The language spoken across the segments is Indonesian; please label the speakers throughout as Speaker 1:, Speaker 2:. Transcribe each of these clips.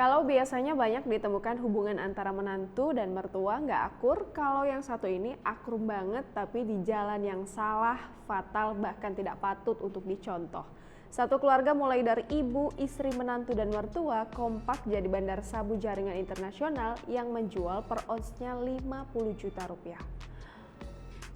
Speaker 1: Kalau biasanya banyak ditemukan hubungan antara menantu dan mertua nggak akur, kalau yang satu ini akur banget tapi di jalan yang salah, fatal, bahkan tidak patut untuk dicontoh. Satu keluarga mulai dari ibu, istri, menantu, dan mertua kompak jadi bandar sabu jaringan internasional yang menjual per onsnya 50 juta rupiah.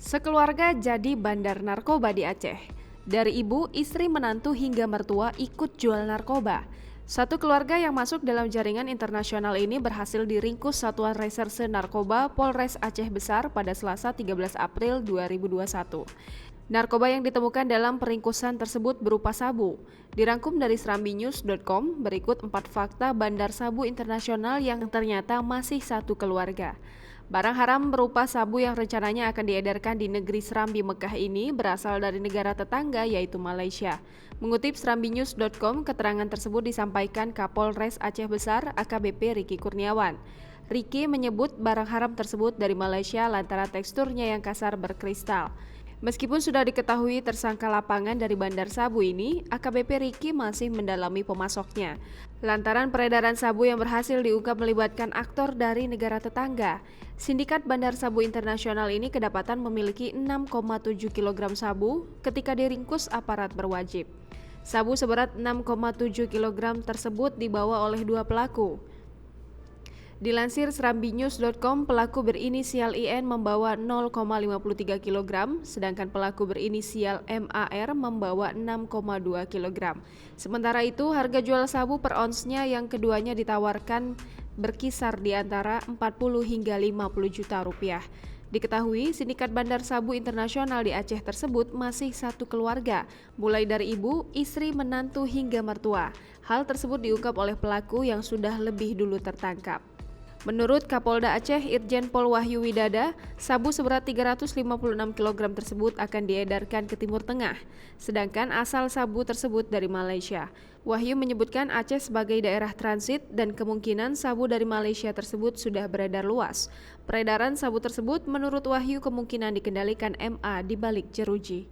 Speaker 1: Sekeluarga jadi bandar narkoba di Aceh. Dari ibu, istri, menantu hingga mertua ikut jual narkoba. Satu keluarga yang masuk dalam jaringan internasional ini berhasil diringkus Satuan Reserse Narkoba Polres Aceh Besar pada Selasa 13 April 2021. Narkoba yang ditemukan dalam peringkusan tersebut berupa sabu. Dirangkum dari serambinews.com, berikut 4 fakta bandar sabu internasional yang ternyata masih satu keluarga. Barang haram berupa sabu yang rencananya akan diedarkan di negeri Serambi Mekah ini berasal dari negara tetangga yaitu Malaysia. Mengutip serambinews.com, keterangan tersebut disampaikan Kapolres Aceh Besar AKBP Riki Kurniawan. Riki menyebut barang haram tersebut dari Malaysia lantaran teksturnya yang kasar berkristal. Meskipun sudah diketahui tersangka lapangan dari bandar sabu ini, AKBP Riki masih mendalami pemasoknya. Lantaran peredaran sabu yang berhasil diungkap melibatkan aktor dari negara tetangga. Sindikat bandar sabu internasional ini kedapatan memiliki 6,7 kg sabu ketika diringkus aparat berwajib. Sabu seberat 6,7 kg tersebut dibawa oleh dua pelaku. Dilansir serambinews.com, pelaku berinisial IN membawa 0,53 kg, sedangkan pelaku berinisial MAR membawa 6,2 kg. Sementara itu, harga jual sabu per onsnya yang keduanya ditawarkan berkisar di antara 40 hingga 50 juta rupiah. Diketahui, sindikat bandar sabu internasional di Aceh tersebut masih satu keluarga, mulai dari ibu, istri, menantu, hingga mertua. Hal tersebut diungkap oleh pelaku yang sudah lebih dulu tertangkap. Menurut Kapolda Aceh Irjen Pol Wahyu Widada, sabu seberat 356 kg tersebut akan diedarkan ke Timur Tengah, sedangkan asal sabu tersebut dari Malaysia. Wahyu menyebutkan Aceh sebagai daerah transit dan kemungkinan sabu dari Malaysia tersebut sudah beredar luas. Peredaran sabu tersebut menurut Wahyu kemungkinan dikendalikan MA di balik jeruji.